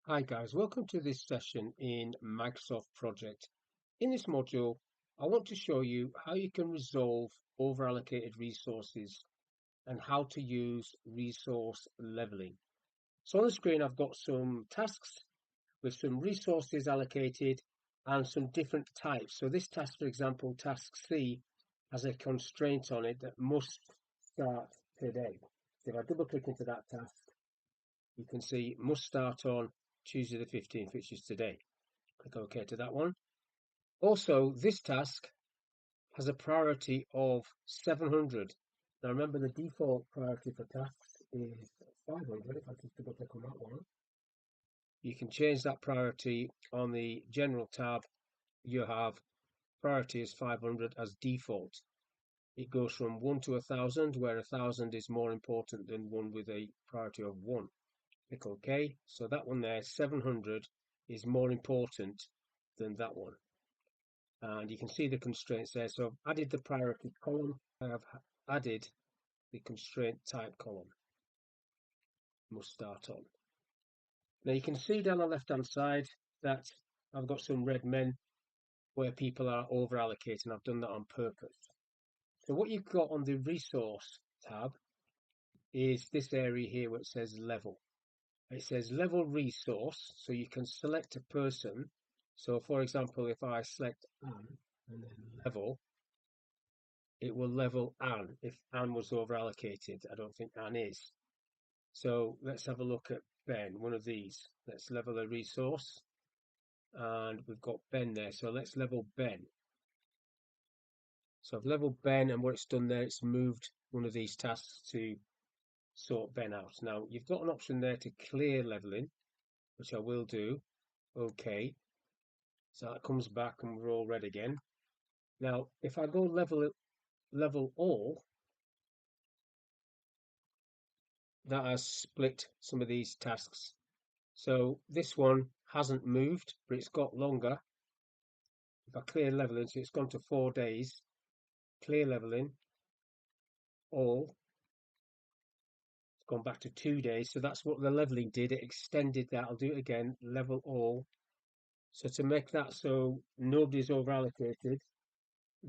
Hi guys, welcome to this session in Microsoft Project. In this module, I want to show you how you can resolve overallocated resources and how to use resource leveling. So on the screen, I've got some tasks with some resources allocated and some different types. So this task, for example, task C, has a constraint on it that must start today. So if I double click into that task, you can see it must start on Tuesday the 15th, which is today. Click OK to that one. Also, this task has a priority of 700. Now remember, the default priority for tasks is 500. If I just double click on that one, you can change that priority on the general tab. You have priority is 500 as default. It goes from 1 to 1,000, where 1,000 is more important than one with a priority of 1. Click OK. So that one there, 700, is more important than that one. And you can see the constraints there. So I've added the priority column. I have added the constraint type column. Must start on. Now you can see down the left-hand side that I've got some red men where people are over allocating. I've done that on purpose. So what you've got on the resource tab is this area here where it says level. It says level resource, so you can select a person. So for example, if I select Anne and then level, it will level Anne if Anne was over allocated. I don't think Anne is. So let's have a look at Ben, one of these. Let's level a resource. And we've got Ben there. So let's level Ben. So I've leveled Ben, and what it's done there, it's moved one of these tasks to sort Ben out. Now you've got an option there to clear leveling, which I will do. Okay. So that comes back and we're all red again. Now, if I go level all, that has split some of these tasks. So this one hasn't moved, but it's got longer. If I clear leveling, so it's gone to 4 days. Clear leveling, all. It's gone back to 2 days. So that's what the leveling did. It extended that. I'll do it again. Level all. So to make that so nobody's over allocated,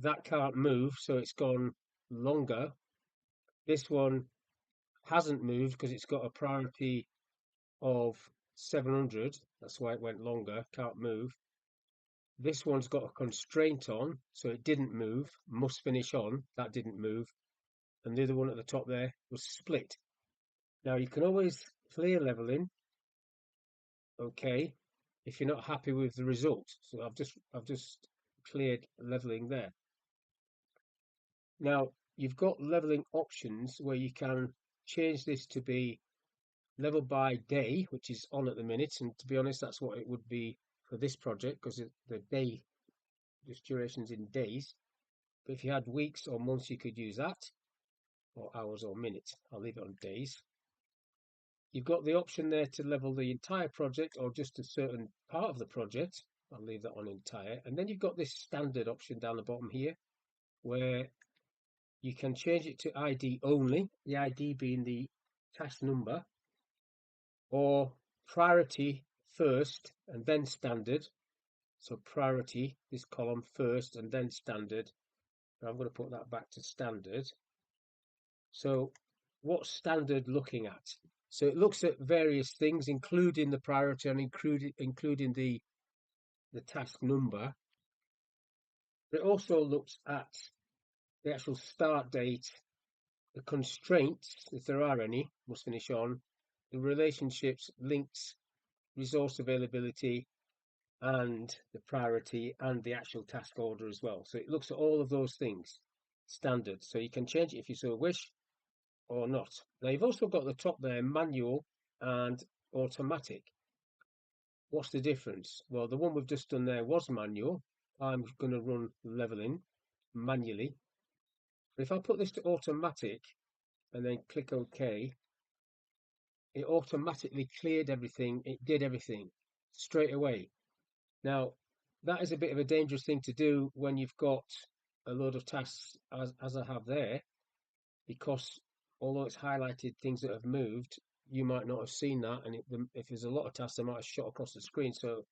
that can't move. So it's gone longer. This one hasn't moved because it's got a priority of 700. That's why it went longer. Can't move. This one's got a constraint on, so it didn't move. Must finish on. That didn't move. And the other one at the top there was split. Now you can always clear leveling, okay, if you're not happy with the result. So I've just cleared leveling there. Now you've got leveling options where you can change this to be level by day, which is on at the minute, and to be honest, that's what it would be for this project because the day just durations in days. But if you had weeks or months, you could use that, or hours or minutes. I'll leave it on days. You've got the option there to level the entire project or just a certain part of the project. I'll leave that on entire. And then you've got this standard option down the bottom here where you can change it to ID only, the ID being the task number, or priority first and then standard. So priority, this column first and then standard. I'm going to put that back to standard. So what's standard looking at? So it looks at various things, including the priority and including the task number. It also looks at the actual start date, the constraints, if there are any, must finish on, the relationships, links, resource availability, and the priority and the actual task order as well. So it looks at all of those things, standard. So you can change it if you so wish or not. Now you've also got the top there, manual and automatic. What's the difference? Well, the one we've just done there was manual. I'm going to run leveling manually. But if I put this to automatic and then click OK, it automatically cleared everything. It did everything straight away. Now, that is a bit of a dangerous thing to do when you've got a load of tasks as I have there, because although it's highlighted things that have moved, you might not have seen that, and if there's a lot of tasks, they might have shot across the screen. So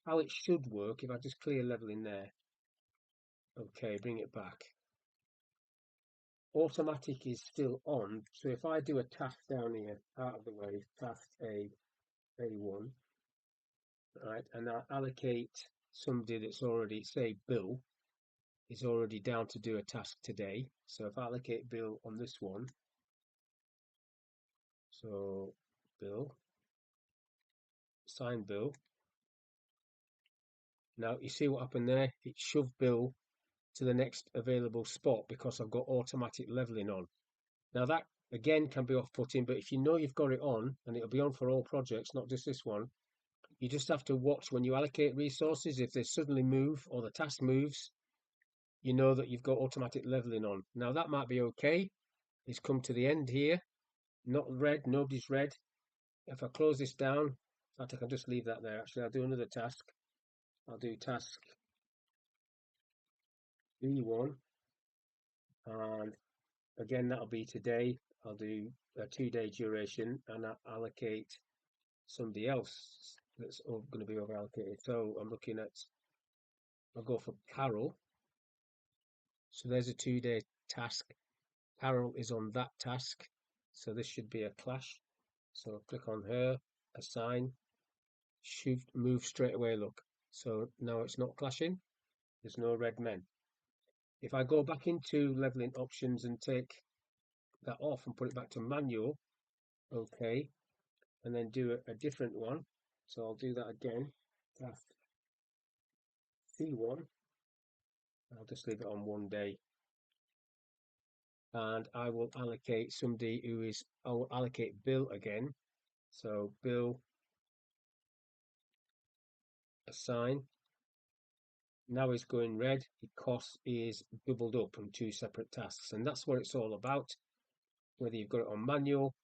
how it should work, if I just clear level in there, okay, bring it back. Automatic is still on, so if I do a task down here, out of the way, task A1, right, and I allocate somebody that's already, say, Bill, is already down to do a task today. So if I allocate Bill on this one, so Bill, assign Bill. Now you see what happened there? It shoved Bill to the next available spot because I've got automatic leveling on. Now that again can be off-putting, but if you know you've got it on, and it'll be on for all projects, not just this one, you just have to watch when you allocate resources. If they suddenly move or the task moves, you know that you've got automatic leveling on. Now that might be okay. It's come to the end here. Not red, nobody's red. If I close this down, in fact, I can just leave that there. Actually, I'll do another task. I'll do task B1, and again, that'll be today. I'll do a 2-day duration, and I'll allocate somebody else that's going to be over allocated. So I'm looking at, I'll go for Carol. So there's a 2-day task. Carol is on that task. So this should be a clash. So click on her, assign, shift, move straight away. Look. So now it's not clashing. There's no red men. If I go back into leveling options and take that off and put it back to manual, okay, and then do a different one. So I'll do that again. Task C1. I'll just leave it on 1 day. And I will allocate somebody who is, I will allocate Bill again. So Bill, assign. Now it's going red because he is doubled up on 2 separate tasks. And that's what it's all about, whether you've got it on manual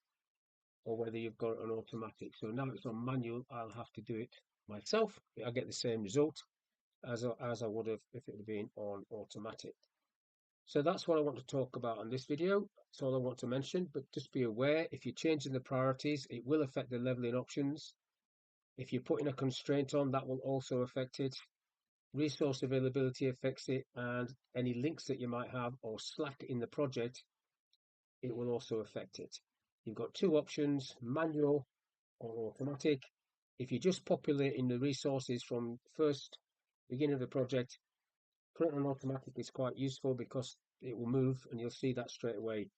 or whether you've got it on automatic. So now it's on manual, I'll have to do it myself. I get the same result as I would have if it had been on automatic. So that's what I want to talk about in this video. That's all I want to mention, but just be aware, if you're changing the priorities, it will affect the leveling options. If you're putting a constraint on, that will also affect it. Resource availability affects it, and any links that you might have or slack in the project, it will also affect it. You've got 2 options, manual or automatic. If you're just populating the resources from first beginning of the project, put it on automatic is quite useful because it will move and you'll see that straight away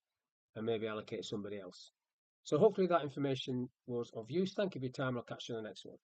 and maybe allocate somebody else. So hopefully that information was of use. Thank you for your time. I'll catch you in the next one.